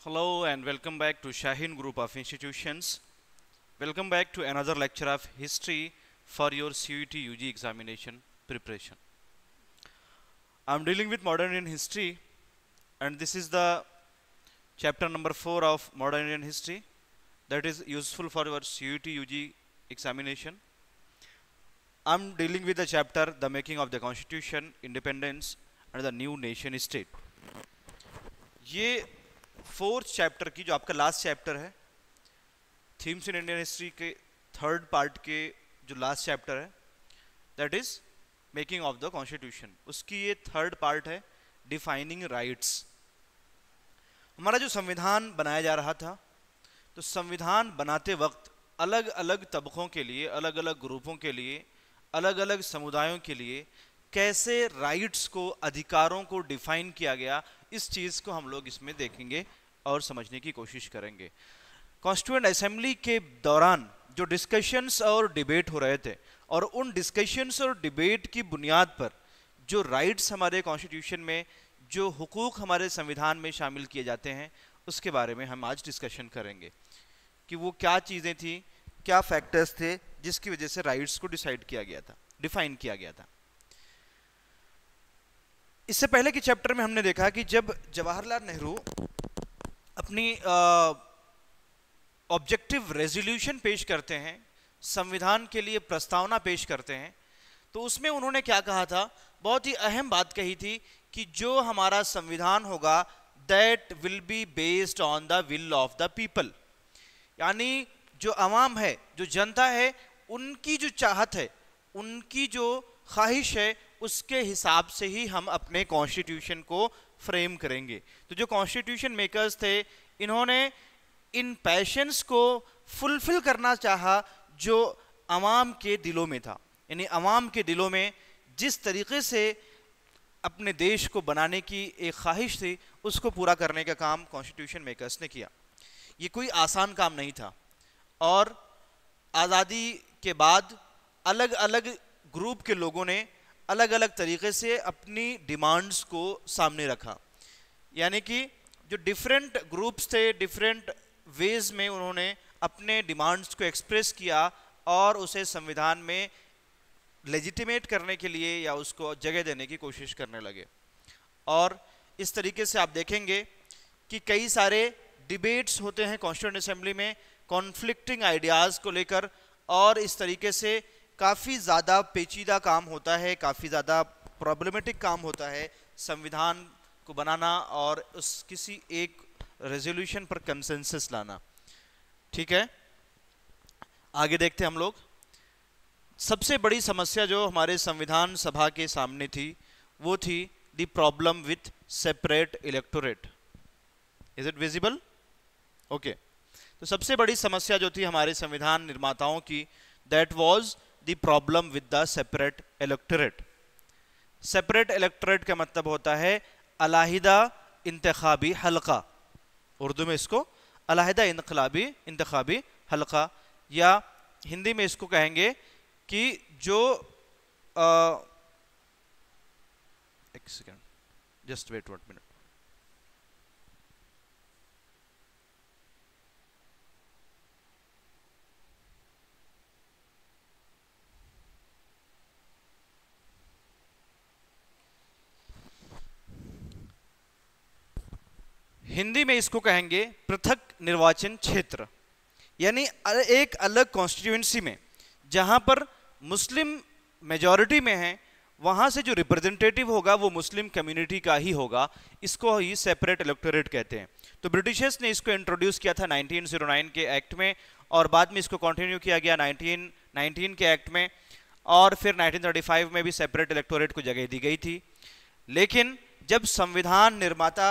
Hello and welcome back to Shaheen Group of Institutions. Welcome back to another lecture of History for your CUET UG examination preparation. I am dealing with Modern Indian History and this is the chapter number 4 of Modern Indian History that is useful for your CUET UG examination. I am dealing with the chapter The Making of the Constitution, Independence and the New Nation State. ये fourth chapter की जो आपका last chapter है themes in Indian history के third part के जो last chapter है that is making of the constitution, उसकी ये थर्ड पार्ट है डिफाइनिंग राइट्स। हमारा जो संविधान बनाया जा रहा था तो संविधान बनाते वक्त अलग अलग तबकों के लिए, अलग अलग ग्रुपों के लिए, अलग अलग समुदायों के लिए कैसे राइट्स को, अधिकारों को डिफाइन किया गया, इस चीज़ को हम लोग इसमें देखेंगे और समझने की कोशिश करेंगे। कॉन्स्टिट्यूएंट असेंबली के दौरान जो डिस्कशंस और डिबेट हो रहे थे और उन डिस्कशंस और डिबेट की बुनियाद पर जो राइट्स हमारे कॉन्स्टिट्यूशन में, जो हुकूक हमारे संविधान में शामिल किए जाते हैं, उसके बारे में हम आज डिस्कशन करेंगे कि वो क्या चीज़ें थी, क्या फैक्टर्स थे जिसकी वजह से राइट्स को डिसाइड किया गया था, डिफाइन किया गया था। इससे पहले के चैप्टर में हमने देखा कि जब जवाहरलाल नेहरू अपनी ऑब्जेक्टिव रेजोल्यूशन पेश करते हैं, संविधान के लिए प्रस्तावना पेश करते हैं, तो उसमें उन्होंने क्या कहा था, बहुत ही अहम बात कही थी कि जो हमारा संविधान होगा that will be based on the will of the people, यानी जो अवाम है, जो जनता है, उनकी जो चाहत है, उनकी जो ख्वाहिश है, उसके हिसाब से ही हम अपने कॉन्स्टिट्यूशन को फ्रेम करेंगे। तो जो कॉन्स्टिट्यूशन मेकर्स थे, इन्होंने इन पैशंस को फुलफिल करना चाहा जो अवाम के दिलों में था, यानी अवाम के दिलों में जिस तरीके से अपने देश को बनाने की एक ख्वाहिश थी, उसको पूरा करने का काम कॉन्स्टिट्यूशन मेकर्स ने किया। ये कोई आसान काम नहीं था और आज़ादी के बाद अलग अलग ग्रुप के लोगों ने अलग अलग तरीके से अपनी डिमांड्स को सामने रखा, यानी कि जो डिफरेंट ग्रुप्स थे, डिफरेंट वेज में उन्होंने अपने डिमांड्स को एक्सप्रेस किया और उसे संविधान में लेजिटिमेट करने के लिए या उसको जगह देने की कोशिश करने लगे। और इस तरीके से आप देखेंगे कि कई सारे डिबेट्स होते हैं कॉन्स्टिट्यूएंट असेंबली में कॉन्फ्लिक्टिंग आइडियाज़ को लेकर, और इस तरीके से काफ़ी ज़्यादा पेचीदा काम होता है, काफ़ी ज़्यादा प्रॉब्लमेटिक काम होता है संविधान को बनाना और उस किसी एक रेजोल्यूशन पर कंसेंसस लाना। ठीक है, आगे देखते हैं हम लोग। सबसे बड़ी समस्या जो हमारे संविधान सभा के सामने थी वो थी the problem with separate electorate. Is it visible? Okay, तो सबसे बड़ी समस्या जो थी हमारे संविधान निर्माताओं की, that was the problem with the separate electorate. Separate electorate का मतलब होता है अलहिदा इंतखाबी हलका, उर्दू में इसको अलहिदा इंतखाबी हलका, या हिंदी में इसको कहेंगे कि जो एक second, just wait 1 minute. Hindi में इसको कहेंगे पृथक निर्वाचन क्षेत्र, यानी एक अलग कॉन्स्टिट्यूएंसी में जहां पर मुस्लिम मेजॉरिटी में है, वहां से जो रिप्रेजेंटेटिव होगा वो मुस्लिम कम्युनिटी का ही होगा। इसको ही सेपरेट इलेक्टोरेट कहते हैं। तो ब्रिटिशर्स ने इसको इंट्रोड्यूस किया था 1909 के एक्ट में, और बाद में इसको कंटिन्यू किया गया 1919 के एक्ट में, और फिर 1935 में भी सेपरेट इलेक्टोरेट को जगह दी गई थी। लेकिन जब संविधान निर्माता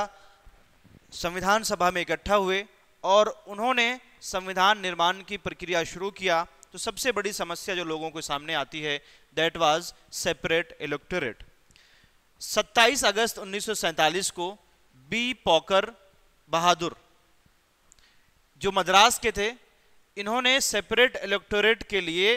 संविधान सभा में इकट्ठा हुए और उन्होंने संविधान निर्माण की प्रक्रिया शुरू किया, तो सबसे बड़ी समस्या जो लोगों के सामने आती है दैट वाज सेपरेट इलेक्टोरेट। 27 अगस्त 1947 को बी पॉकर बहादुर जो मद्रास के थे, इन्होंने सेपरेट इलेक्टोरेट के लिए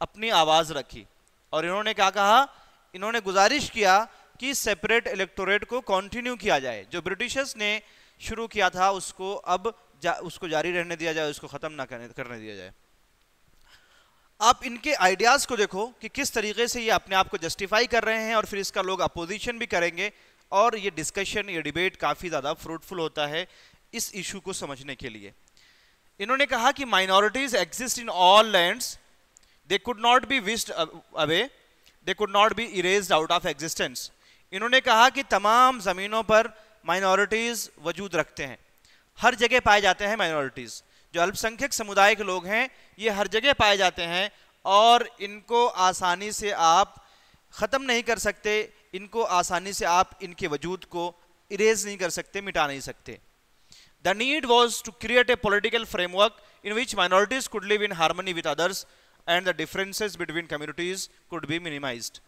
अपनी आवाज रखी और इन्होंने क्या कहा, इन्होंने गुजारिश किया कि सेपरेट इलेक्टोरेट को कंटिन्यू किया जाए। जो ब्रिटिशर्स ने शुरू किया था उसको अब उसको जारी रहने दिया जाए, उसको ख़त्म ना करने दिया जाए। आप इनके आइडियाज़ को देखो कि किस तरीके से ये अपने आप को जस्टिफाई कर रहे हैं, और फिर इसका लोग अपोजिशन भी करेंगे, और ये डिस्कशन, ये डिबेट काफ़ी ज़्यादा फ्रूटफुल होता है इस इशू को समझने के लिए। इन्होंने कहा कि minorities exist in all lands, they could not be wished away, they could not be erased out of existence. इन्होंने कहा कि तमाम ज़मीनों पर माइनॉरिटीज़ वजूद रखते हैं, हर जगह पाए जाते हैं माइनॉरिटीज़। जो अल्पसंख्यक समुदाय के लोग हैं ये हर जगह पाए जाते हैं, और इनको आसानी से आप ख़त्म नहीं कर सकते, इनको आसानी से आप इनके वजूद को इरेज नहीं कर सकते, मिटा नहीं सकते। The need was to create a political framework in which minorities could live in harmony with others and the differences between communities could be minimized.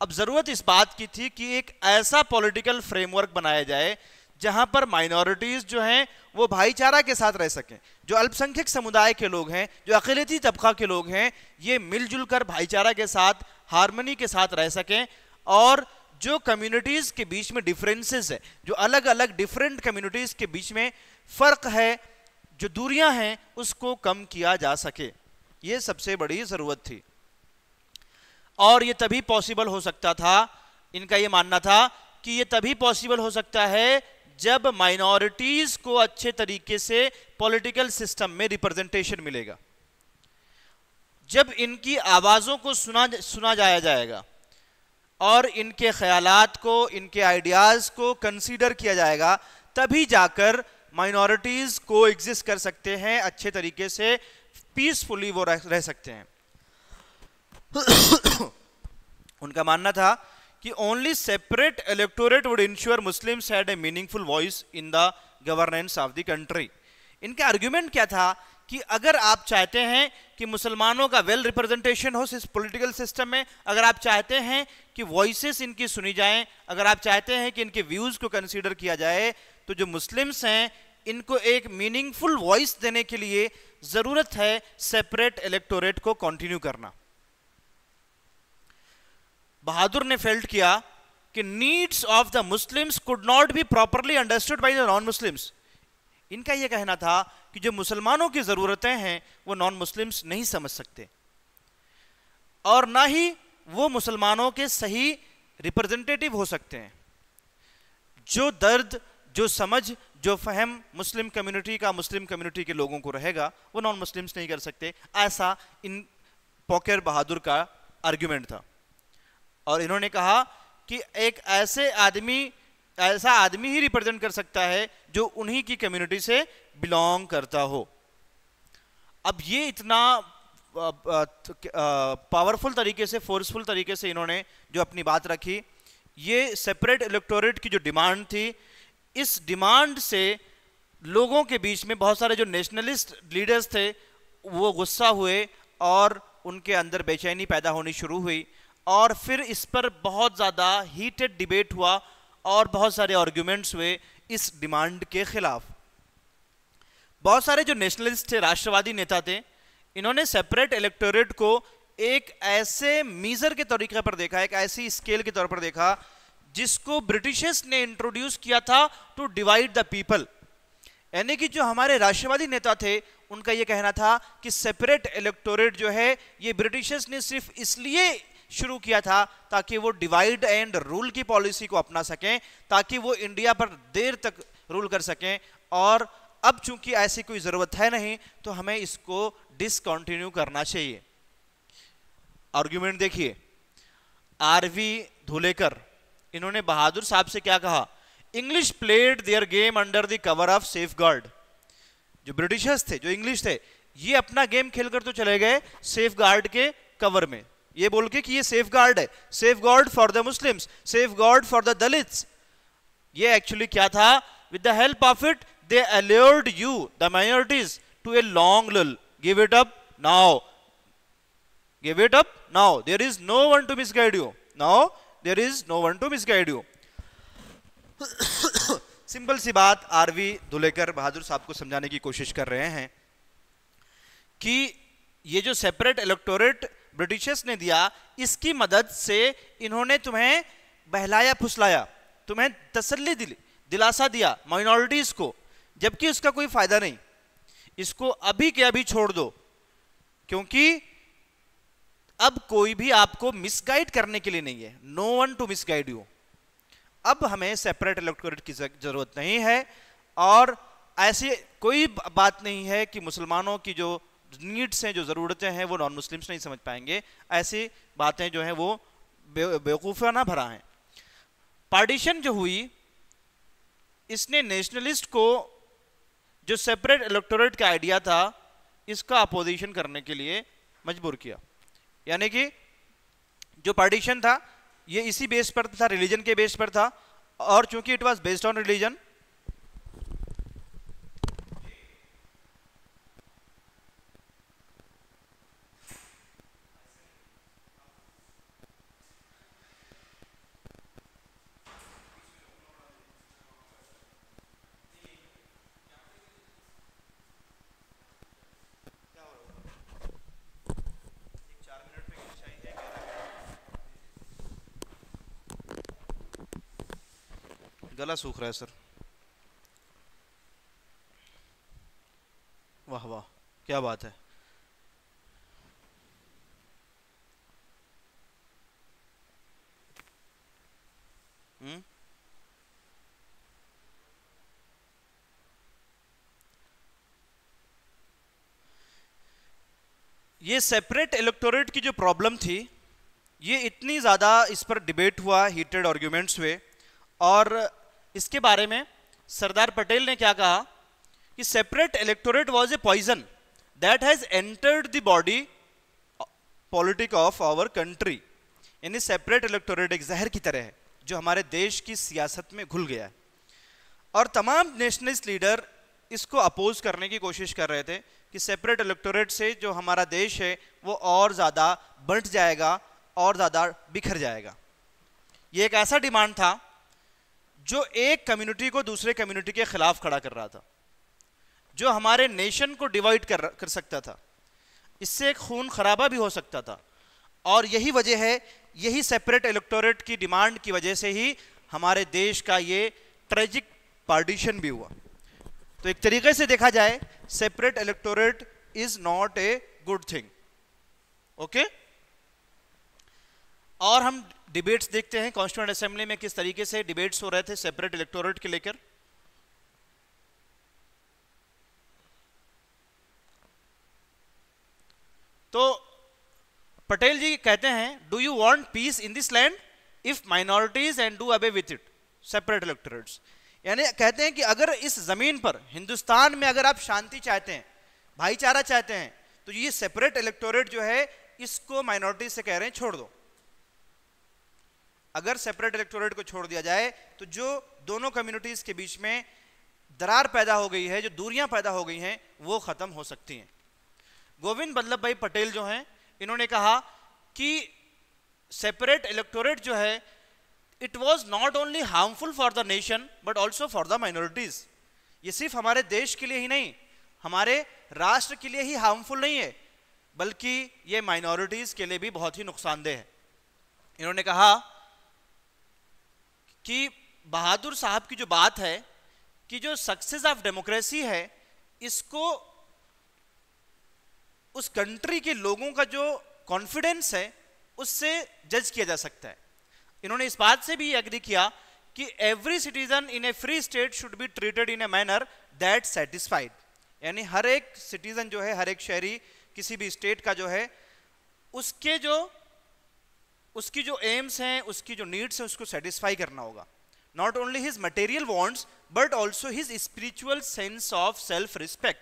अब ज़रूरत इस बात की थी कि एक ऐसा पॉलिटिकल फ्रेमवर्क बनाया जाए जहां पर माइनॉरिटीज़ जो हैं वो भाईचारा के साथ रह सकें, जो अल्पसंख्यक समुदाय के लोग हैं, जो अक़लियती तबका के लोग हैं, ये मिलजुल कर भाईचारा के साथ, हारमनी के साथ रह सकें, और जो कम्युनिटीज़ के बीच में डिफरेंसेस है, जो अलग अलग डिफरेंट कम्युनिटीज़ के बीच में फ़र्क है, जो दूरियां हैं, उसको कम किया जा सके। ये सबसे बड़ी ज़रूरत थी, और ये तभी पॉसिबल हो सकता था, इनका ये मानना था कि ये तभी पॉसिबल हो सकता है जब माइनॉरिटीज़ को अच्छे तरीके से पॉलिटिकल सिस्टम में रिप्रेजेंटेशन मिलेगा, जब इनकी आवाज़ों को सुना जाएगा, और इनके ख्यालात को, इनके आइडियाज़ को कंसीडर किया जाएगा, तभी जाकर माइनॉरिटीज़ को एग्जिस्ट कर सकते हैं, अच्छे तरीके से पीसफुली वो रह सकते हैं। उनका मानना था कि only separate electorate would ensure Muslims had a meaningful voice in the governance of the country. इनका आर्ग्यूमेंट क्या था कि अगर आप चाहते हैं कि मुसलमानों का वेल रिप्रेजेंटेशन हो इस पॉलिटिकल सिस्टम में, अगर आप चाहते हैं कि वॉइसेस इनकी सुनी जाएं, अगर आप चाहते हैं कि इनके व्यूज़ को कंसीडर किया जाए, तो जो मुस्लिम्स हैं इनको एक मीनिंगफुल वॉइस देने के लिए ज़रूरत है सेपरेट इलेक्टोरेट को कंटिन्यू करना। बहादुर ने फेल्ट किया कि needs of the Muslims could not be properly understood by the non Muslims. इनका यह कहना था कि जो मुसलमानों की ज़रूरतें हैं वो नॉन मुस्लिम्स नहीं समझ सकते, और ना ही वो मुसलमानों के सही रिप्रेजेंटेटिव हो सकते हैं। जो दर्द, जो समझ, जो फहम मुस्लिम कम्युनिटी का मुस्लिम कम्युनिटी के लोगों को रहेगा वो नॉन मुस्लिम्स नहीं कर सकते। ऐसा इन पॉकेर बहादुर का आर्ग्यूमेंट था, और इन्होंने कहा कि एक ऐसा आदमी ही रिप्रेजेंट कर सकता है जो उन्हीं की कम्युनिटी से बिलोंग करता हो। अब ये इतना पावरफुल तरीके से, फोर्सफुल तरीके से इन्होंने जो अपनी बात रखी, ये सेपरेट इलेक्टोरेट की जो डिमांड थी, इस डिमांड से लोगों के बीच में बहुत सारे जो नेशनलिस्ट लीडर्स थे वो गुस्सा हुए, और उनके अंदर बेचैनी पैदा होनी शुरू हुई, और फिर इस पर बहुत ज़्यादा हीटेड डिबेट हुआ, और बहुत सारे आर्ग्यूमेंट्स हुए इस डिमांड के खिलाफ। बहुत सारे जो नेशनलिस्ट थे, राष्ट्रवादी नेता थे, इन्होंने सेपरेट इलेक्टोरेट को एक ऐसे मीज़र के तरीके पर देखा, एक ऐसी स्केल के तौर पर देखा जिसको ब्रिटिशर्स ने इंट्रोड्यूस किया था टू डिवाइड द पीपल। यानी कि जो हमारे राष्ट्रवादी नेता थे उनका यह कहना था कि सेपरेट इलेक्टोरेट जो है ये ब्रिटिशर्स ने सिर्फ इसलिए शुरू किया था ताकि वो डिवाइड एंड रूल की पॉलिसी को अपना सकें, ताकि वो इंडिया पर देर तक रूल कर सकें, और अब चूंकि ऐसी कोई ज़रूरत है नहीं तो हमें इसको डिसकंटिन्यू करना चाहिए। आर्ग्यूमेंट देखिए, आरवी धुलेकर, इन्होंने बहादुर साहब से क्या कहा, English played their game under the cover of safeguard. जो ब्रिटिशर्स थे, जो इंग्लिश थे, ये अपना गेम खेलकर तो चले गए सेफगार्ड के कवर में, ये बोल के कि ये सेफ गार्ड है, safe guard for the Muslims, safe guard for the Dalits. ये एक्चुअली क्या था, with the help of it they allured you the minorities to a long lull. Give it up now, give it up now, there is no one to misguide you, now there is no one to misguide you. Simple सी बात R V Dhulekar बहादुर साहब को समझाने की कोशिश कर रहे हैं कि ये जो सेपरेट इलेक्टोरेट ब्रिटिशर्स ने दिया, इसकी मदद से इन्होंने तुम्हें बहलाया फुसलाया, तुम्हें तसल्ली दिली, दिलासा दिया माइनॉरिटीज को, जबकि उसका कोई फायदा नहीं। इसको अभी के अभी छोड़ दो, क्योंकि अब कोई भी आपको मिसगाइड करने के लिए नहीं है, no one to misguide you. अब हमें सेपरेट इलेक्टोरेट की जरूरत नहीं है, और ऐसी कोई बात नहीं है कि मुसलमानों की जो नीड्स हैं, जो ज़रूरतें हैं, वो नॉन मुस्लिम्स नहीं समझ पाएंगे। ऐसी बातें जो हैं वो बेवकूफ़ाना भरा है। पार्टीशन जो हुई, इसने नेशनलिस्ट को जो सेपरेट इलेक्टोरेट का आइडिया था, इसका अपोजिशन करने के लिए मजबूर किया। यानी कि जो पार्टीशन था ये इसी बेस पर था, रिलीजन के बेस पर था, और चूंकि it was based on religion, गला सूख रहा है सर। वाह वाह, क्या बात है। ये सेपरेट इलेक्टोरेट की जो प्रॉब्लम थी, ये इतनी ज़्यादा इस पर डिबेट हुआ, हीटेड आर्ग्यूमेंट्स हुए, और इसके बारे में सरदार पटेल ने क्या कहा कि separate electorate was a poison that has entered the body politic of our country. यानी सेपरेट इलेक्टोरेट एक जहर की तरह है जो हमारे देश की सियासत में घुल गया है, और तमाम नेशनलिस्ट लीडर इसको अपोज करने की कोशिश कर रहे थे कि सेपरेट इलेक्टोरेट से जो हमारा देश है वो और ज़्यादा बंट जाएगा और ज़्यादा बिखर जाएगा। ये एक ऐसा डिमांड था जो एक कम्युनिटी को दूसरे कम्युनिटी के खिलाफ खड़ा कर रहा था, जो हमारे नेशन को डिवाइड कर सकता था। इससे एक खून खराबा भी हो सकता था, और यही वजह है, यही सेपरेट इलेक्टोरेट की डिमांड की वजह से ही हमारे देश का ये ट्रेजिक पार्टीशन भी हुआ। तो एक तरीके से देखा जाए, separate electorate is not a good thing. Okay, और हम डिबेट्स देखते हैं कॉन्स्टिट्यूएंट असेंबली में किस तरीके से डिबेट्स हो रहे थे सेपरेट इलेक्टोरेट के लेकर। तो पटेल जी कहते हैं, do you want piece in this land if minorities and do away with it separate electorates. यानी कहते हैं कि अगर इस जमीन पर, हिंदुस्तान में अगर आप शांति चाहते हैं, भाईचारा चाहते हैं, तो ये सेपरेट इलेक्टोरेट जो है इसको माइनॉरिटीज से कह रहे हैं छोड़ दो। अगर सेपरेट इलेक्टोरेट को छोड़ दिया जाए तो जो दोनों कम्युनिटीज के बीच में दरार पैदा हो गई है, जो दूरियां पैदा हो गई हैं, वो खत्म हो सकती हैं। गोविंद वल्लभ भाई पटेल जो हैं, इन्होंने कहा कि सेपरेट इलेक्टोरेट जो है it was not only harmful for the nation but also for the minorities. ये सिर्फ हमारे देश के लिए ही नहीं, हमारे राष्ट्र के लिए ही हार्मफुल नहीं है, बल्कि ये माइनॉरिटीज के लिए भी बहुत ही नुकसानदेह है। इन्होंने कहा कि बहादुर साहब की जो बात है कि जो सक्सेस ऑफ डेमोक्रेसी है, इसको उस कंट्री के लोगों का जो कॉन्फिडेंस है उससे जज किया जा सकता है। इन्होंने इस बात से भी एग्री किया कि every citizen in A free state should be treated in a manner that satisfied. यानी हर एक सिटीजन जो है, हर एक शहरी किसी भी स्टेट का जो है, उसकी जो एम्स हैं, उसकी जो नीड्स हैं, उसको सेटिस्फाई करना होगा। Not only his material wants but also his spiritual sense of self respect.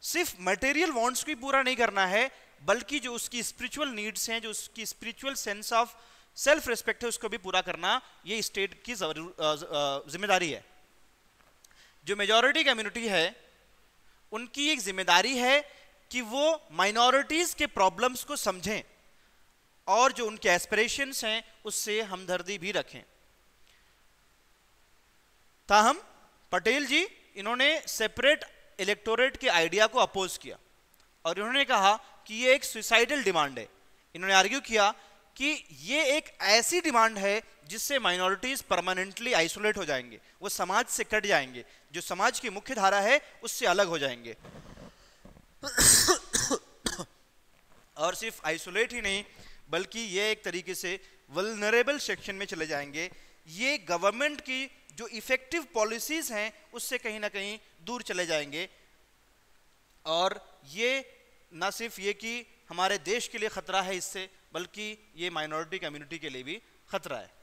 सिर्फ मटेरियल वांट्स को ही पूरा नहीं करना है, बल्कि जो उसकी स्पिरिचुअल नीड्स हैं, जो उसकी spiritual sense of self respect है, उसको भी पूरा करना ये स्टेट की जिम्मेदारी है। जो मेजॉरिटी कम्युनिटी है उनकी एक जिम्मेदारी है कि वो माइनॉरिटीज के प्रॉब्लम्स को समझें और जो उनके एस्पिरेशंस हैं उससे हमदर्दी भी रखें। ताहम पटेल जी, इन्होंने सेपरेट इलेक्टोरेट के आइडिया को अपोज किया और इन्होंने कहा कि ये एक सुसाइडल डिमांड है। इन्होंने आर्ग्यू किया कि ये एक ऐसी डिमांड है जिससे माइनॉरिटीज परमानेंटली आइसोलेट हो जाएंगे, वो समाज से कट जाएंगे, जो समाज की मुख्य धारा है उससे अलग हो जाएंगे। और सिर्फ आइसोलेट ही नहीं, बल्कि ये एक तरीके से वल्नरेबल सेक्शन में चले जाएंगे। ये गवर्नमेंट की जो इफेक्टिव पॉलिसीज हैं उससे कहीं ना कहीं दूर चले जाएंगे। और ये ना सिर्फ ये कि हमारे देश के लिए खतरा है इससे, बल्कि ये माइनॉरिटी कम्युनिटी के लिए भी खतरा है।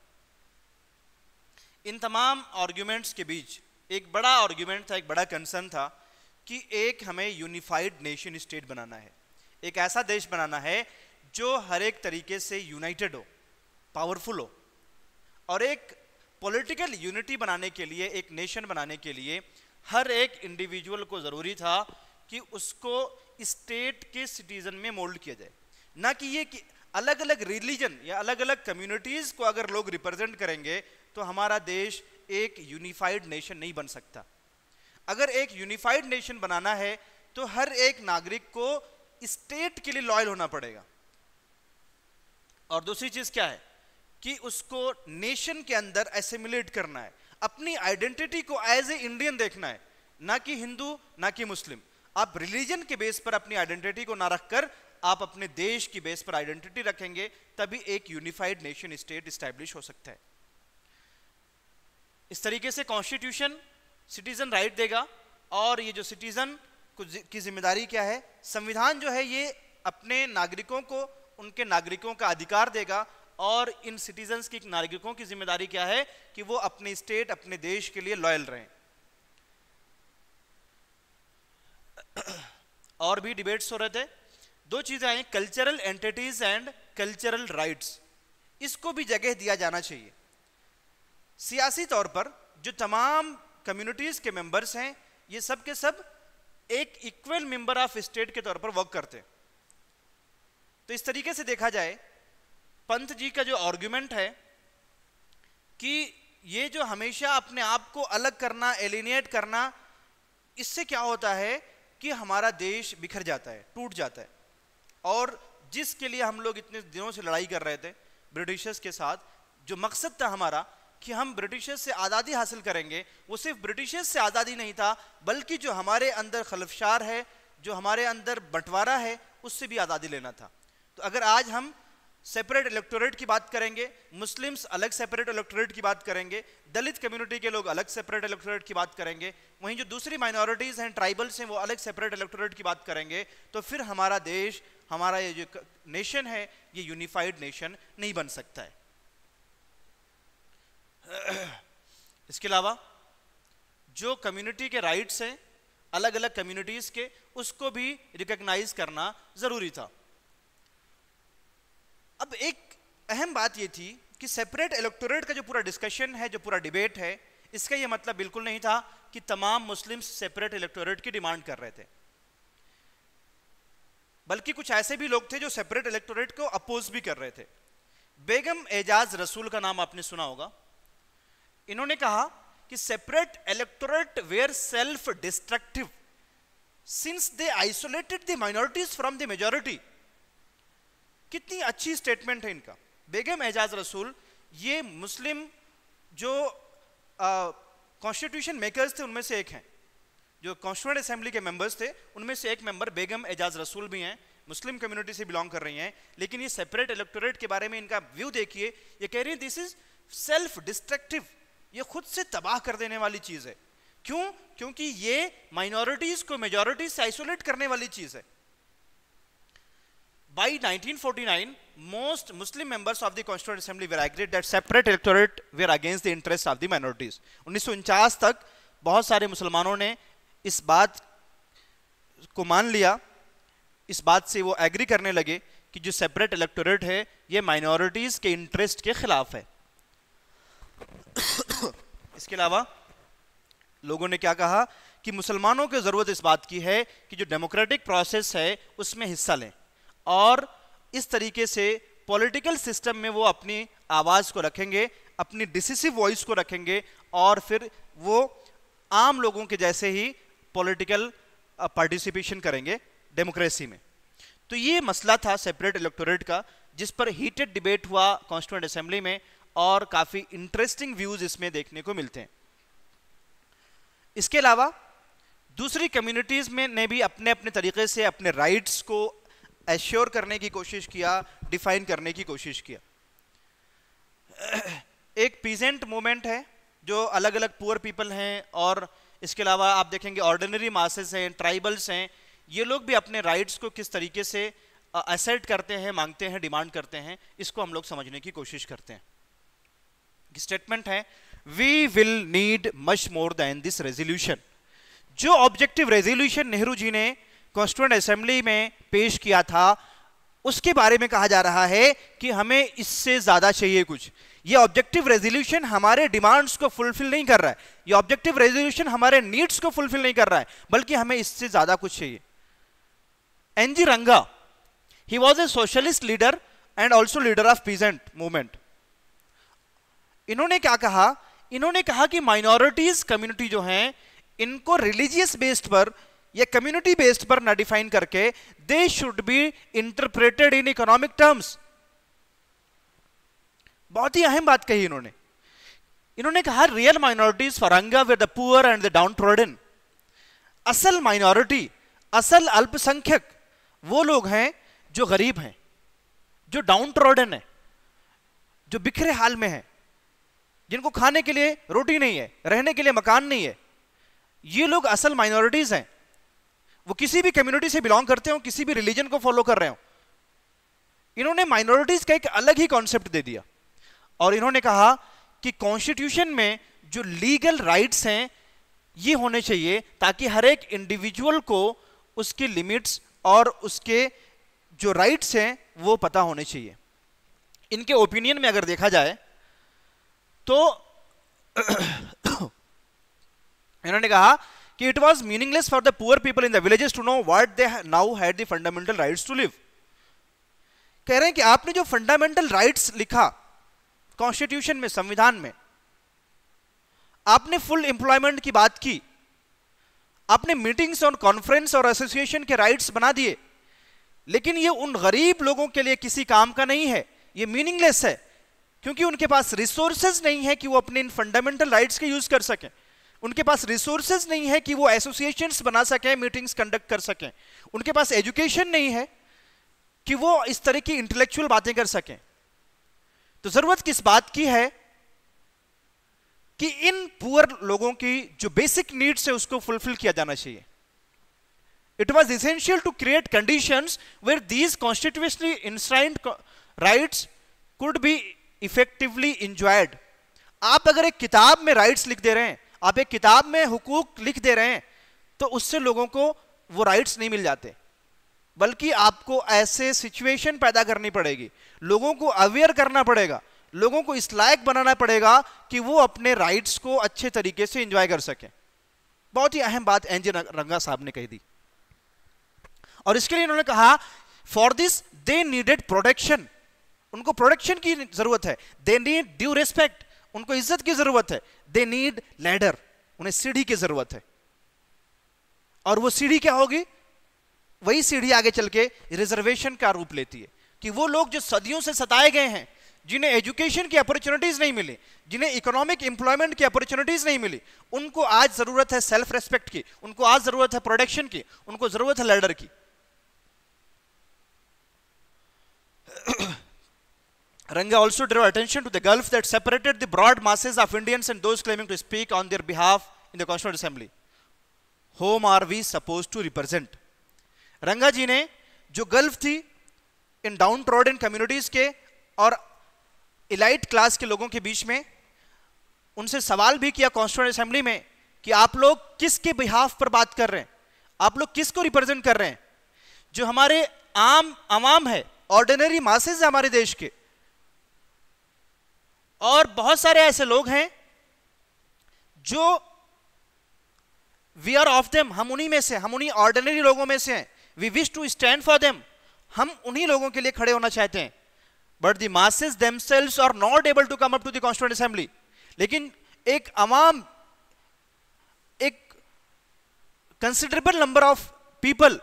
इन तमाम आर्ग्यूमेंट्स के बीच एक बड़ा आर्ग्यूमेंट था, एक बड़ा कंसर्न था कि एक हमें यूनिफाइड नेशन स्टेट बनाना है, एक ऐसा देश बनाना है जो हर एक तरीके से यूनाइटेड हो, पावरफुल हो। और एक पॉलिटिकल यूनिटी बनाने के लिए, एक नेशन बनाने के लिए हर एक इंडिविजुअल को ज़रूरी था कि उसको स्टेट के सिटीजन में मोल्ड किया जाए। ना कि ये कि अलग अलग रिलीजन या अलग अलग कम्युनिटीज़ को अगर लोग रिप्रेजेंट करेंगे तो हमारा देश एक यूनिफाइड नेशन नहीं बन सकता। अगर एक यूनिफाइड नेशन बनाना है तो हर एक नागरिक को स्टेट के लिए लॉयल होना पड़ेगा। और दूसरी चीज़ क्या है कि उसको नेशन के अंदर एसिमिलेट करना है, अपनी आइडेंटिटी को एज ए इंडियन देखना है, ना कि हिंदू ना कि मुस्लिम। आप रिलीजन के बेस पर अपनी आइडेंटिटी को ना रखकर आप अपने देश की बेस पर आइडेंटिटी रखेंगे, तभी एक यूनिफाइड नेशन स्टेट एस्टैब्लिश हो सकता है। इस तरीके से कॉन्स्टिट्यूशन सिटीजन राइट देगा, और ये जो सिटीजन की जिम्मेदारी क्या है, संविधान जो है ये अपने नागरिकों को उनके नागरिकों का अधिकार देगा, और इन सिटीजन्स की नागरिकों की जिम्मेदारी क्या है कि वो अपने स्टेट, अपने देश के लिए लॉयल रहें। और भी डिबेट्स हो रहे थे। दो चीजें आई, cultural entities and cultural rights, इसको भी जगह दिया जाना चाहिए। सियासी तौर पर जो तमाम कम्युनिटीज के मेंबर्स हैं ये सब के सब एक इक्वल मेंबर ऑफ स्टेट के तौर पर वर्क करते हैं। तो इस तरीके से देखा जाए, पंत जी का जो आर्गुमेंट है कि ये जो हमेशा अपने आप को अलग करना, एलिनेट करना, इससे क्या होता है कि हमारा देश बिखर जाता है, टूट जाता है। और जिसके लिए हम लोग इतने दिनों से लड़ाई कर रहे थे ब्रिटिशर्स के साथ, जो मकसद था हमारा कि हम ब्रिटिशर्स से आज़ादी हासिल करेंगे, वो सिर्फ ब्रिटिशर्स से आज़ादी नहीं था, बल्कि जो हमारे अंदर खलफशार है, जो हमारे अंदर बंटवारा है, उससे भी आज़ादी लेना था। तो अगर आज हम सेपरेट इलेक्टोरेट की बात करेंगे, मुस्लिम्स अलग सेपरेट इलेक्टोरेट की बात करेंगे, दलित कम्युनिटी के लोग अलग सेपरेट इलेक्टोरेट की बात करेंगे, वहीं जो दूसरी माइनॉरिटीज़ हैं, ट्राइबल्स हैं, वो अलग सेपरेट इलेक्टोरेट की बात करेंगे, तो फिर हमारा देश, हमारा ये जो नेशन है, ये यूनिफाइड नेशन नहीं बन सकता है। इसके अलावा जो कम्युनिटी के राइट्स हैं अलग अलग कम्युनिटीज़ के, उसको भी रिकॉग्नाइज करना ज़रूरी था। अब एक अहम बात ये थी कि सेपरेट इलेक्टोरेट का जो पूरा डिस्कशन है, जो पूरा डिबेट है, इसका ये मतलब बिल्कुल नहीं था कि तमाम मुस्लिम्स सेपरेट इलेक्टोरेट की डिमांड कर रहे थे, बल्कि कुछ ऐसे भी लोग थे जो सेपरेट इलेक्टोरेट को अपोज भी कर रहे थे। बेगम एजाज रसूल का नाम आपने सुना होगा। इन्होंने कहा कि separate electorate were self destructive since they isolated the minorities from the majority. कितनी अच्छी स्टेटमेंट है इनका। बेगम एजाज रसूल ये मुस्लिम जो कॉन्स्टिट्यूशन मेकर्स थे उनमें से एक हैं, जो कॉन्स्टिट्यूएंट असेंबली के मेंबर्स थे उनमें से एक मेंबर बेगम एजाज रसूल भी हैं, मुस्लिम कम्युनिटी से बिलोंग कर रही हैं। लेकिन ये सेपरेट इलेक्टोरेट के बारे में इनका व्यू देखिए, ये कह रही है दिस इज सेल्फ डिस्ट्रक्टिव, ये खुद से तबाह कर देने वाली चीज है। क्यों? क्योंकि ये माइनॉरिटीज को मेजॉरिटी से आइसोलेट करने वाली चीज है। By 1949, most Muslim members of the Constituent Assembly were agreed that separate electorate were against the interests of the minorities. 1949 तक बहुत सारे मुसलमानों ने इस बात को मान लिया, इस बात से वो एग्री करने लगे कि जो सेपरेट इलेक्टोरेट है ये माइनॉरिटीज के इंटरेस्ट के खिलाफ है। इसके अलावा लोगों ने क्या कहा कि मुसलमानों की जरूरत इस बात की है कि जो डेमोक्रेटिक प्रोसेस है उसमें हिस्सा लें, और इस तरीके से पॉलिटिकल सिस्टम में वो अपनी आवाज़ को रखेंगे, अपनी डिसिसिव वॉइस को रखेंगे, और फिर वो आम लोगों के जैसे ही पॉलिटिकल पार्टिसिपेशन करेंगे डेमोक्रेसी में। तो ये मसला था सेपरेट इलेक्टोरेट का, जिस पर हीटेड डिबेट हुआ कॉन्स्टिट्यूएंट असेंबली में और काफी इंटरेस्टिंग व्यूज इसमें देखने को मिलते हैं। इसके अलावा दूसरी कम्युनिटीज में ने भी अपने अपने तरीके से अपने राइट्स को एश्योर करने की कोशिश किया, डिफाइन करने की कोशिश किया। एक पीजेंट मूवमेंट है जो अलग अलग पुअर पीपल हैं, और इसके अलावा आप देखेंगे ऑर्डिनरी मासेस हैं, ट्राइबल्स हैं, ये लोग भी अपने राइट्स को किस तरीके से असर्ट करते हैं, मांगते हैं, डिमांड करते हैं, इसको हम लोग समझने की कोशिश करते हैं। स्टेटमेंट है, we will need much more than this resolution. जो ऑब्जेक्टिव रेजोल्यूशन नेहरू जी ने कॉन्स्टिट्यूएंट असेंबली में पेश किया था, उसके बारे में कहा जा रहा है कि हमें इससे ज्यादा चाहिए कुछ। ये ऑब्जेक्टिव रेजोल्यूशन हमारे डिमांड्स को फुलफिल नहीं कर रहा है, ये ऑब्जेक्टिव रेजोल्यूशन हमारे नीड्स को फुलफिल नहीं कर रहा है, बल्कि हमें इससे ज्यादा कुछ चाहिए। एनजी रंगा, he was a socialist leader and also leader of peasant movement। इन्होंने क्या कहा? इन्होंने कहा कि माइनॉरिटीज कम्युनिटी जो हैं, इनको रिलीजियस बेस्ड पर या कम्युनिटी बेस्ड पर ना डिफाइन करके they should be interpreted in economic terms. बहुत ही अहम बात कही इन्होंने। इन्होंने कहा रियल माइनॉरिटीज फॉर रंगा were the poor and the down trodden. असल माइनॉरिटी, असल अल्पसंख्यक वो लोग हैं जो गरीब हैं, जो डाउन ट्रोडन है, जो बिखरे हाल में हैं, जिनको खाने के लिए रोटी नहीं है, रहने के लिए मकान नहीं है। ये लोग असल माइनॉरिटीज हैं। वो किसी भी कम्युनिटी से बिलोंग करते हो, किसी भी रिलीजन को फॉलो कर रहे हो। इन्होंने माइनॉरिटीज का एक अलग ही कॉन्सेप्ट दे दिया और इन्होंने कहा कि कॉन्स्टिट्यूशन में जो लीगल राइट्स हैं ये होने चाहिए, ताकि हर एक इंडिविजुअल को उसकी लिमिट्स और उसके जो राइट्स हैं वो पता होने चाहिए। इनके ओपिनियन में अगर देखा जाए तो इन्होंने कहा कि it was meaningless for the poor people in the villages to know what they now had the fundamental rights to live. कह रहे हैं कि आपने जो फंडामेंटल राइट्स लिखा कॉन्स्टिट्यूशन में, संविधान में, आपने फुल एम्प्लॉयमेंट की बात की, आपने मीटिंग्स और कॉन्फ्रेंस और एसोसिएशन के राइट्स बना दिए, लेकिन ये उन गरीब लोगों के लिए किसी काम का नहीं है, ये मीनिंगलेस है, क्योंकि उनके पास रिसोर्सेज नहीं है कि वो अपने इन फंडामेंटल राइट्स के यूज कर सकें। उनके पास रिसोर्सेज नहीं है कि वो एसोसिएशंस बना सकें, मीटिंग्स कंडक्ट कर सकें। उनके पास एजुकेशन नहीं है कि वो इस तरह की इंटेलेक्चुअल बातें कर सकें। तो जरूरत किस बात की है कि इन पुअर लोगों की जो बेसिक नीड्स है उसको फुलफिल किया जाना चाहिए। It was essential to create conditions where these constitutionally enshrined rights could be effectively enjoyed। आप अगर एक किताब में राइट्स लिख दे रहे हैं, आप एक किताब में हुकूक लिख दे रहे हैं, तो उससे लोगों को वो राइट्स नहीं मिल जाते, बल्कि आपको ऐसे सिचुएशन पैदा करनी पड़ेगी, लोगों को अवेयर करना पड़ेगा, लोगों को इस लायक बनाना पड़ेगा कि वो अपने राइट्स को अच्छे तरीके से एंजॉय कर सकें। बहुत ही अहम बात एनजी रंगा साहब ने कही थी। और इसके लिए इन्होंने कहा for this they needed protection, उनको प्रोटेक्शन की जरूरत है। दे नीड ड्यू रिस्पेक्ट, उनको इज्जत की जरूरत है। दे नीड लैडर, उन्हें सीढ़ी की जरूरत है। और वो सीढ़ी क्या होगी? वही सीढ़ी आगे चल के रिजर्वेशन का रूप लेती है कि वो लोग जो सदियों से सताए गए हैं, जिन्हें एजुकेशन की अपॉर्चुनिटीज नहीं मिली, जिन्हें इकोनॉमिक एम्प्लॉयमेंट की अपॉर्चुनिटीज नहीं मिली, उनको आज जरूरत है सेल्फ रेस्पेक्ट की, उनको आज जरूरत है प्रोटेक्शन की, उनको जरूरत है लैडर की। Ranga also drew attention to the gulf that separated the broad masses of Indians and those claiming to speak on their behalf in the Constituent Assembly. Whom are we supposed to represent? रंगा जी ने जो gulf थी इन down trodden communities के और elite class के लोगों के बीच में, उनसे सवाल भी किया कॉन्स्टिट्यूएंट असेंबली में कि आप लोग किसके बिहाफ पर बात कर रहे हैं, आप लोग किसको रिप्रेजेंट कर रहे हैं? जो हमारे आम अवाम है, ऑर्डिनरी मासेस है हमारे देश के, और बहुत सारे ऐसे लोग हैं जो वी आर ऑफ देम, हम उन्हीं में से, हम उन्हीं ऑर्डिनरी लोगों में से हैं। We wish to stand for them, हम उन्हीं लोगों के लिए खड़े होना चाहते हैं। But the masses themselves are not able to come up to the constituent assembly. लेकिन एक अवाम, एक considerable number of people,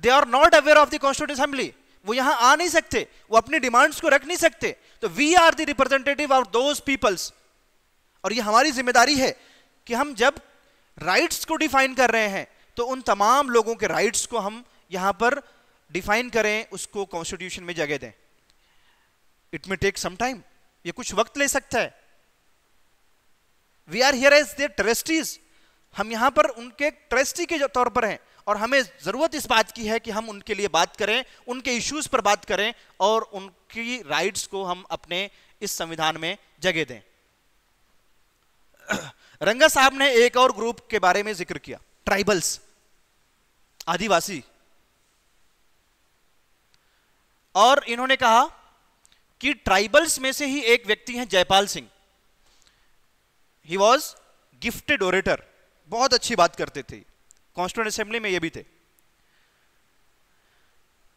they are not aware of the constituent assembly, वो यहां आ नहीं सकते, वो अपनी डिमांड्स को रख नहीं सकते। तो we are the representative of those peoples, और ये हमारी जिम्मेदारी है कि हम जब राइट्स को डिफाइन कर रहे हैं तो उन तमाम लोगों के राइट्स को हम यहां पर डिफाइन करें, उसको कॉन्स्टिट्यूशन में जगह दें। It may take some time, ये कुछ वक्त ले सकता है। We are here as their trustees, हम यहां पर उनके ट्रस्टी के तौर पर हैं, और हमें जरूरत इस बात की है कि हम उनके लिए बात करें, उनके इश्यूज पर बात करें, और उनकी राइट्स को हम अपने इस संविधान में जगह दें। रंगा साहब ने एक और ग्रुप के बारे में जिक्र किया, ट्राइबल्स, आदिवासी, और इन्होंने कहा कि ट्राइबल्स में से ही एक व्यक्ति हैं Jaipal Singh. He was gifted orator, बहुत अच्छी बात करते थे, कॉन्स्टिट्यूएंट असेंबली में ये भी थे।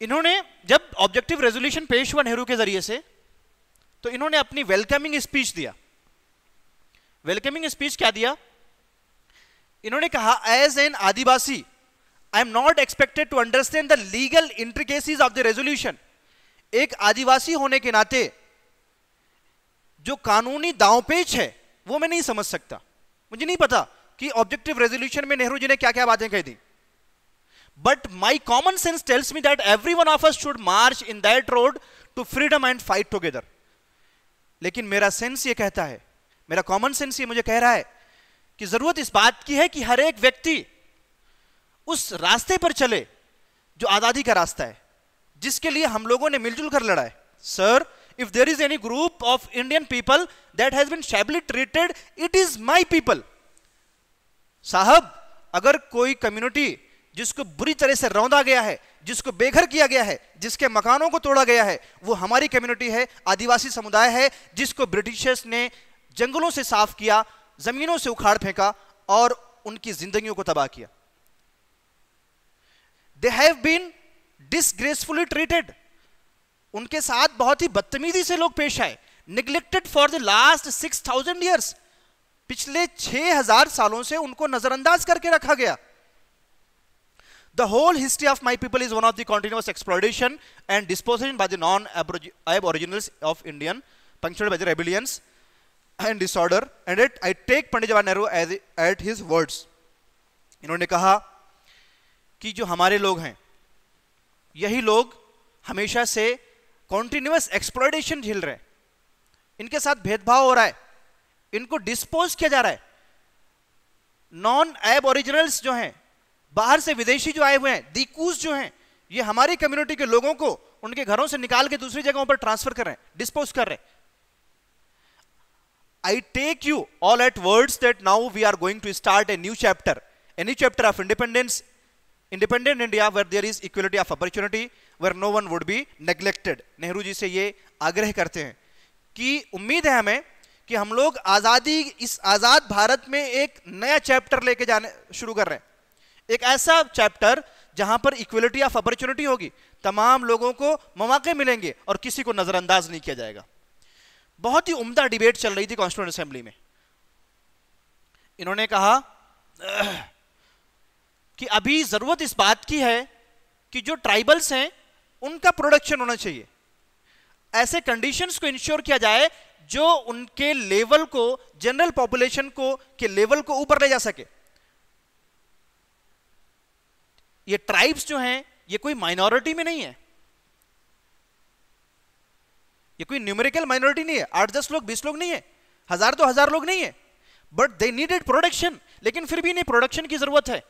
इन्होंने जब ऑब्जेक्टिव रेजोल्यूशन पेश हुआ नेहरू के जरिए से, तो इन्होंने अपनी वेलकमिंग स्पीच दिया। वेलकमिंग स्पीच क्या दिया? इन्होंने कहा, as an Adivasi I am not expected to understand the legal intricacies of the resolution. एक आदिवासी होने के नाते जो कानूनी दांवपेच है वो मैं नहीं समझ सकता। मुझे नहीं पता कि ऑब्जेक्टिव रेजोल्यूशन में नेहरू जी ने क्या क्या बातें कही थी, but my common sense tells me that every one of us should march in that road to freedom and fight together. लेकिन मेरा सेंस ये कहता है, मेरा कॉमन सेंस ये मुझे कह रहा है कि जरूरत इस बात की है कि हर एक व्यक्ति उस रास्ते पर चले जो आजादी का रास्ता है, जिसके लिए हम लोगों ने मिलजुल कर लड़ा है। Sir, if there is any group of Indian people that has been shabbily treated, it is my people. साहब, अगर कोई कम्युनिटी जिसको बुरी तरह से रौंदा गया है, जिसको बेघर किया गया है, जिसके मकानों को तोड़ा गया है, वो हमारी कम्युनिटी है, आदिवासी समुदाय है, जिसको ब्रिटिशर्स ने जंगलों से साफ किया, जमीनों से उखाड़ फेंका और उनकी जिंदगियों को तबाह किया। They have been disgracefully treated. उनके साथ बहुत ही बदतमीजी से लोग पेश आए। Neglected for the last 6,000 years. पिछले 6,000 सालों से उनको नजरअंदाज करके रखा गया। The whole history of my people is one of the continuous exploitation and dispossession by the non-aboriginals of Indian, punctuated by the rebellions and disorder, and yet I take Pandit Jawaharlal Nehru at his words. इन्होंने कहा कि जो हमारे लोग हैं, यही लोग हमेशा से कॉन्टिन्यूअस एक्सप्लॉयटेशन झेल रहे हैं, इनके साथ भेदभाव हो रहा है, इनको डिस्पोज किया जा रहा है। नॉन एबोरिजिनल्स जो हैं, बाहर से विदेशी जो आए हुए हैं, दीकूस जो हैं, ये हमारी कम्युनिटी के लोगों को उनके घरों से निकाल के दूसरी जगहों पर ट्रांसफर कर रहे हैं, डिस्पोज कर रहे हैं। I take you all at words that now we are going to start a new chapter of independent India where there is equality of opportunity, where no one would be neglected. Nehru ji से ये आग्रह करते हैं कि उम्मीद है हमें कि हम लोग आजादी, इस आजाद भारत में एक नया चैप्टर लेके जाने शुरू कर रहे हैं, एक ऐसा चैप्टर जहां पर इक्वलिटी ऑफ अपॉर्चुनिटी होगी, तमाम लोगों को मौके मिलेंगे और किसी को नजरअंदाज नहीं किया जाएगा। बहुत ही उम्दा डिबेट चल रही थी कॉन्स्टिट्यूएंट असेंबली में। इन्होंने कहा कि अभी जरूरत इस बात की है कि जो ट्राइबल्स हैं उनका प्रोडक्शन होना चाहिए, ऐसे कंडीशंस को इंश्योर किया जाए जो उनके लेवल को, जनरल पॉपुलेशन को के लेवल को ऊपर ले जा सके। ये ट्राइब्स जो हैं ये कोई माइनॉरिटी में नहीं है, ये कोई न्यूमेरिकल माइनॉरिटी नहीं है, 8-10 लोग 20 लोग नहीं है, 1000-2000 लोग नहीं है, बट दे नीडेड प्रोडक्शन। लेकिन फिर भी इन्हें प्रोडक्शन की जरूरत है,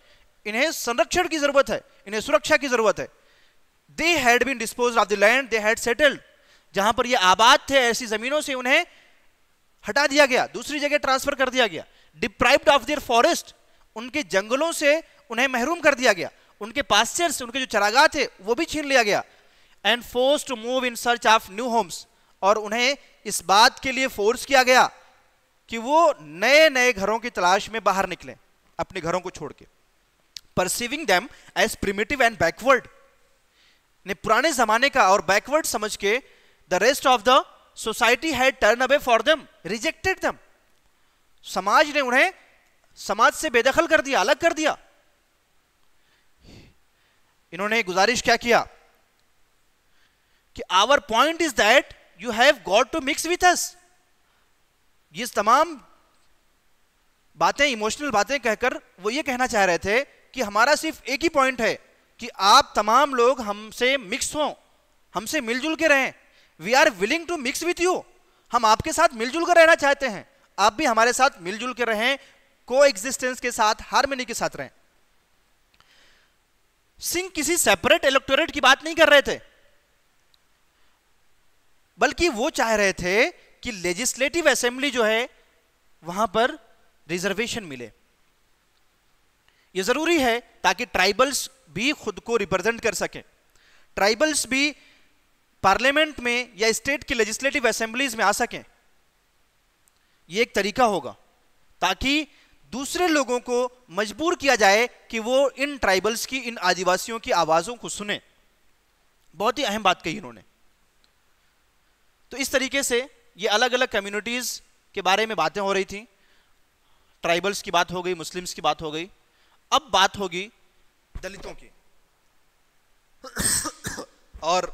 इन्हें संरक्षण की जरूरत है, इन्हें सुरक्षा की जरूरत है। They had been disposed of the land, they had settled, जहां पर ये आबाद थे ऐसी जमीनों से उन्हें हटा दिया गया, दूसरी जगह ट्रांसफर कर दिया गया। डिप्राइव्ड ऑफ देयर फॉरेस्ट, उनके जंगलों से उन्हें महरूम कर दिया गया, उनके पास्चर्स, उनके जो चरागाह थे वो भी छीन लिया गया। And forced to move in search of new homes, और उन्हें इस बात के लिए फोर्स किया गया कि वो नए नए घरों की तलाश में बाहर निकलें अपने घरों को छोड़ के। Perceiving them as primitive and backward, ने पुराने जमाने का और बैकवर्ड समझ के the rest of the society had turn away for them, rejected them. समाज ने उन्हें समाज से बेदखल कर दिया, अलग कर दिया। इन्होंने गुजारिश क्या किया कि our point is that you have got to mix with us. ये तमाम बातें, इमोशनल बातें कहकर वो ये कहना चाह रहे थे कि हमारा सिर्फ एक ही पॉइंट है कि आप तमाम लोग हमसे मिक्स हों, हमसे मिलजुल के रहें। We are willing to mix with you, हम आपके साथ मिलजुल कर रहना चाहते हैं, आप भी हमारे साथ मिलजुल के रहें, को एग्जिस्टेंस के साथ, हार्मनी के साथ रहें। सिंह किसी सेपरेट इलेक्टोरेट की बात नहीं कर रहे थे, बल्कि वो चाह रहे थे कि लेजिस्लेटिव असेंबली जो है वहां पर रिजर्वेशन मिले। ये जरूरी है ताकि ट्राइबल्स भी खुद को रिप्रेजेंट कर सकें, ट्राइबल्स भी पार्लियामेंट में या स्टेट की लेजिस्लेटिव असेंबलीज में आ सकें। ये एक तरीका होगा ताकि दूसरे लोगों को मजबूर किया जाए कि वो इन ट्राइबल्स की, इन आदिवासियों की आवाजों को सुने। बहुत ही अहम बात कही इन्होंने। तो इस तरीके से ये अलग अलग कम्युनिटीज के बारे में बातें हो रही थी। ट्राइबल्स की बात हो गई, मुस्लिम्स की बात हो गई, अब बात होगी दलितों की। और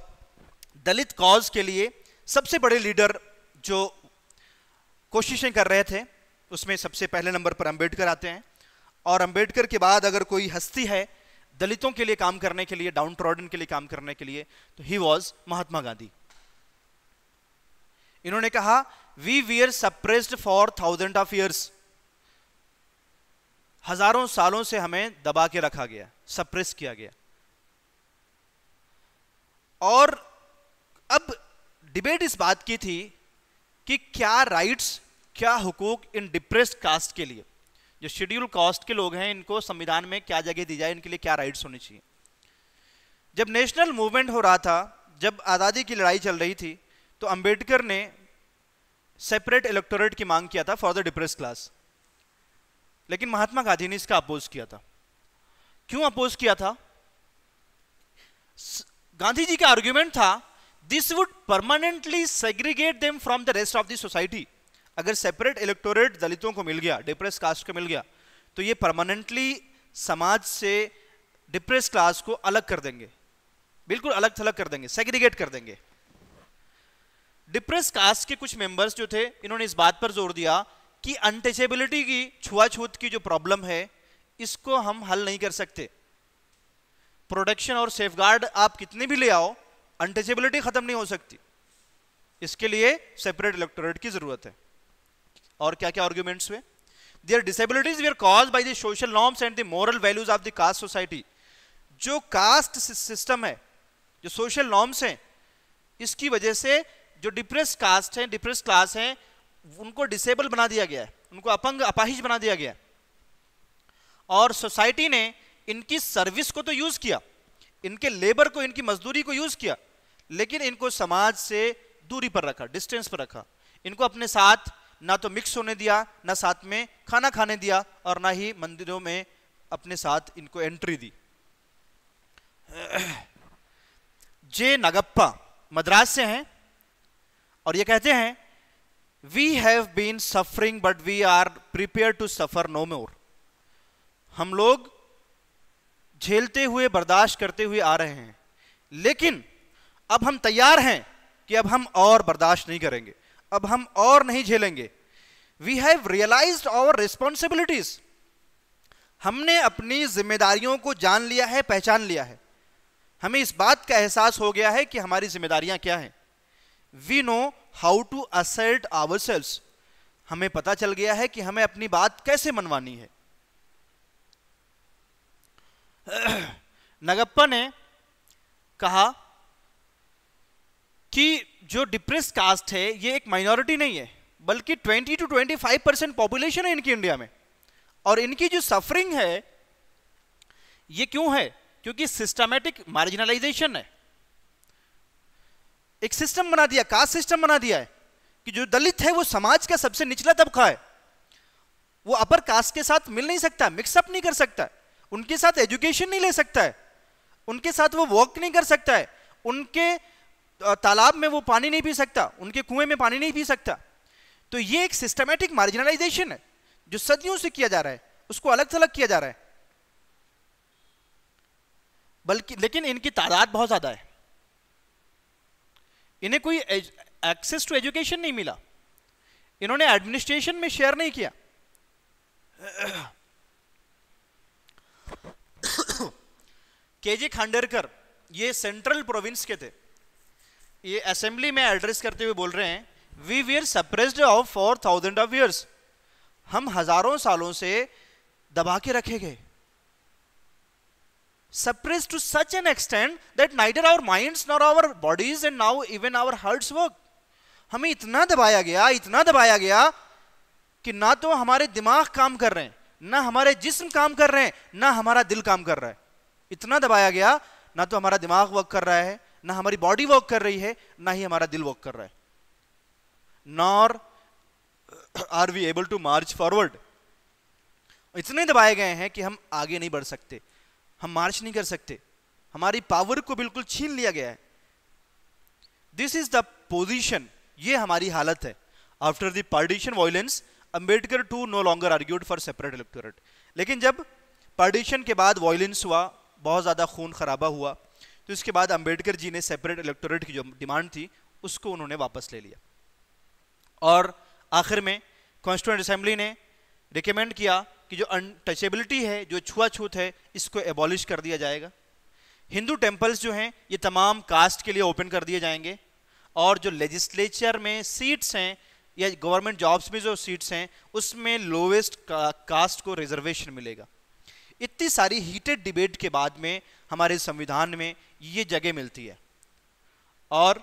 दलित कॉज के लिए सबसे बड़े लीडर जो कोशिशें कर रहे थे उसमें सबसे पहले नंबर पर अंबेडकर आते हैं। और अंबेडकर के बाद अगर कोई हस्ती है दलितों के लिए काम करने के लिए, डाउन ट्रॉडन के लिए काम करने के लिए, तो ही वॉज महात्मा गांधी। इन्होंने कहा we were suppressed for 1000 of years, हजारों सालों से हमें दबा के रखा गया, सप्रेस किया गया। और अब डिबेट इस बात की थी कि क्या राइट्स, क्या हुकूक इन डिप्रेस्ड कास्ट के लिए, जो शेड्यूल कास्ट के लोग हैं, इनको संविधान में क्या जगह दी जाए, इनके लिए क्या राइट्स होनी चाहिए। जब नेशनल मूवमेंट हो रहा था, जब आज़ादी की लड़ाई चल रही थी, तो अंबेडकर ने सेपरेट इलेक्टोरेट की मांग किया था फॉर द डिप्रेस्ड क्लास, लेकिन महात्मा गांधी ने इसका अपोज किया था। क्यों अपोज किया था? गांधी जी का आर्ग्यूमेंट था this would permanently segregate them from the rest of the society. अगर सेपरेट इलेक्टोरेट दलितों को मिल गया, डिप्रेस कास्ट को मिल गया, तो ये परमानेंटली समाज से डिप्रेस क्लास को अलग कर देंगे, बिल्कुल अलग थलग कर देंगे, सेग्रीगेट कर देंगे। डिप्रेस कास्ट के कुछ मेंबर्स जो थे, इन्होंने इस बात पर जोर दिया कि अनटचेबिलिटी की, छुआछूत की जो प्रॉब्लम है, इसको हम हल नहीं कर सकते। प्रोटेक्शन और सेफगार्ड आप कितने भी ले आओ, अनटचेबिलिटी खत्म नहीं हो सकती। इसके लिए सेपरेट इलेक्टोरेट की जरूरत है। और क्या क्या आर्ग्यूमेंट्स हुए? Their disabilities were caused by the social norms and the moral values of the caste society. जो कास्ट सिस्टम है, जो सोशल नॉर्म्स हैं, इसकी वजह से जो डिप्रेस कास्ट हैं, डिप्रेस क्लास हैं, उनको डिसेबल बना दिया गया है, उनको अपंग, अपाहिज बना दिया गया है। और सोसाइटी ने इनकी सर्विस को तो यूज किया, इनके लेबर को, इनकी मजदूरी को यूज किया, लेकिन इनको समाज से दूरी पर रखा, डिस्टेंस पर रखा। इनको अपने साथ ना तो मिक्स होने दिया, ना साथ में खाना खाने दिया, और ना ही मंदिरों में अपने साथ इनको एंट्री दी। जे नगप्पा मद्रास से हैं और ये कहते हैं we have been suffering but we are prepare to suffer no more. हम लोग झेलते हुए, बर्दाश्त करते हुए आ रहे हैं, लेकिन अब हम तैयार हैं कि अब हम और बर्दाश्त नहीं करेंगे, अब हम और नहीं झेलेंगे। We have realized our responsibilities. हमने अपनी जिम्मेदारियों को जान लिया है, पहचान लिया है। हमें इस बात का एहसास हो गया है कि हमारी जिम्मेदारियां क्या हैं। We know how to assert ourselves. हमें पता चल गया है कि हमें अपनी बात कैसे मनवानी है। नगप्पा ने कहा कि जो डिप्रेस कास्ट है ये एक माइनॉरिटी नहीं है, बल्कि 20 to 25% पॉपुलेशन है इनकी इंडिया में। और इनकी जो सफरिंग है ये क्यों है? क्योंकि सिस्टमैटिक मार्जिनलाइजेशन है। एक सिस्टम बना दिया, कास्ट सिस्टम बना दिया है कि जो दलित है वो समाज का सबसे निचला तबका है, वो अपर कास्ट के साथ मिल नहीं सकता, मिक्सअप नहीं कर सकता, उनके साथ एजुकेशन नहीं ले सकता है, उनके साथ वो वॉक नहीं कर सकता है, उनके तालाब में वो पानी नहीं पी सकता, उनके कुएं में पानी नहीं पी सकता। तो ये एक सिस्टमैटिक मार्जिनलाइजेशन है जो सदियों से किया जा रहा है, उसको अलग थलग किया जा रहा है। बल्कि लेकिन इनकी तादाद बहुत ज्यादा है, इन्हें कोई एक्सेस टू एजुकेशन नहीं मिला, इन्होंने एडमिनिस्ट्रेशन में शेयर नहीं किया। केजे खांडेकर ये सेंट्रल प्रोविंस के थे, ये असेंबली में एड्रेस करते हुए बोल रहे हैं, we were suppressed of 4000 of years, हम हजारों सालों से दबा के रखे गए। Suppressed to such an extent that neither our minds nor our bodies and now even our hearts work. हमें इतना दबाया गया कि ना तो हमारे दिमाग काम कर रहे हैं, ना हमारे जिस्म काम कर रहे हैं, ना हमारा दिल काम कर रहा है। इतना दबाया गया, ना तो हमारा दिमाग वर्क कर रहा है, ना हमारी बॉडी वर्क कर रही है, ना ही हमारा दिल वर्क कर रहा है। Nor are we able to march forward. इतने दबाए गए हैं कि हम आगे नहीं बढ़ सकते, हम मार्च नहीं कर सकते, हमारी पावर को बिल्कुल छीन लिया गया है। दिस इज द पोजीशन, ये हमारी हालत है। After the partition violence Ambedkar too no longer argued for separate electorate. लेकिन जब पार्टीशन के बाद वायलेंस हुआ, बहुत ज्यादा खून खराबा हुआ, तो इसके बाद अंबेडकर जी ने सेपरेट इलेक्टोरेट की जो डिमांड थी उसको उन्होंने वापस ले लिया। और आखिर में कॉन्स्टिट्यूएंट असेंबली ने रिकमेंड किया कि जो अनटचेबिलिटी है, जो छुआछूत है, इसको एबॉलिश कर दिया जाएगा। हिंदू टेम्पल्स जो हैं ये तमाम कास्ट के लिए ओपन कर दिए जाएंगे, और जो लेजिस्लेचर में सीट्स हैं या गवर्नमेंट जॉब्स में जो सीट्स हैं उसमें लोवेस्ट कास्ट को रिजर्वेशन मिलेगा। इतनी सारी हीटेड डिबेट के बाद में हमारे संविधान में ये जगह मिलती है, और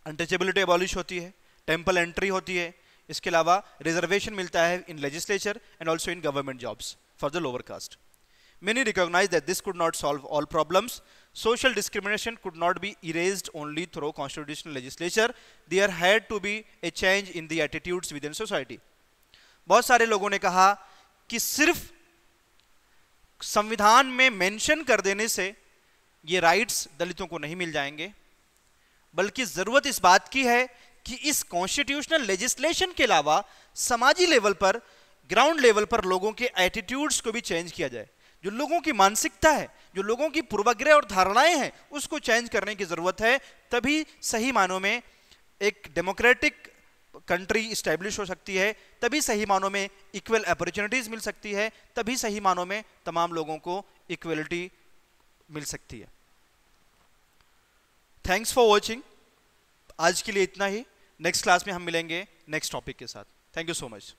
अनटचेबिलिटी एबॉलिश होती है, टेम्पल एंट्री होती है, इसके अलावा रिजर्वेशन मिलता है इन legislature and also in government jobs for the lower caste. Many recognize that this could not solve all problems. Social discrimination could not be erased only through constitutional legislature. There had to be a change in the attitudes within society. बहुत सारे लोगों ने कहा कि सिर्फ संविधान में mention कर देने से ये राइट्स दलितों को नहीं मिल जाएंगे, बल्कि जरूरत इस बात की है कि इस कॉन्स्टिट्यूशनल लेजिस्लेशन के अलावा समाजी लेवल पर, ग्राउंड लेवल पर लोगों के एटीट्यूड्स को भी चेंज किया जाए। जो लोगों की मानसिकता है, जो लोगों की पूर्वाग्रह और धारणाएं हैं, उसको चेंज करने की जरूरत है। तभी सही मानों में एक डेमोक्रेटिक कंट्री इस्टेब्लिश हो सकती है, तभी सही मानों में इक्वल अपॉर्चुनिटीज मिल सकती है, तभी सही मानों में तमाम लोगों को इक्वलिटी मिल सकती है। Thanks for watching. आज के लिए इतना ही। नेक्स्ट क्लास में हम मिलेंगे नेक्स्ट टॉपिक के साथ। Thank you so much.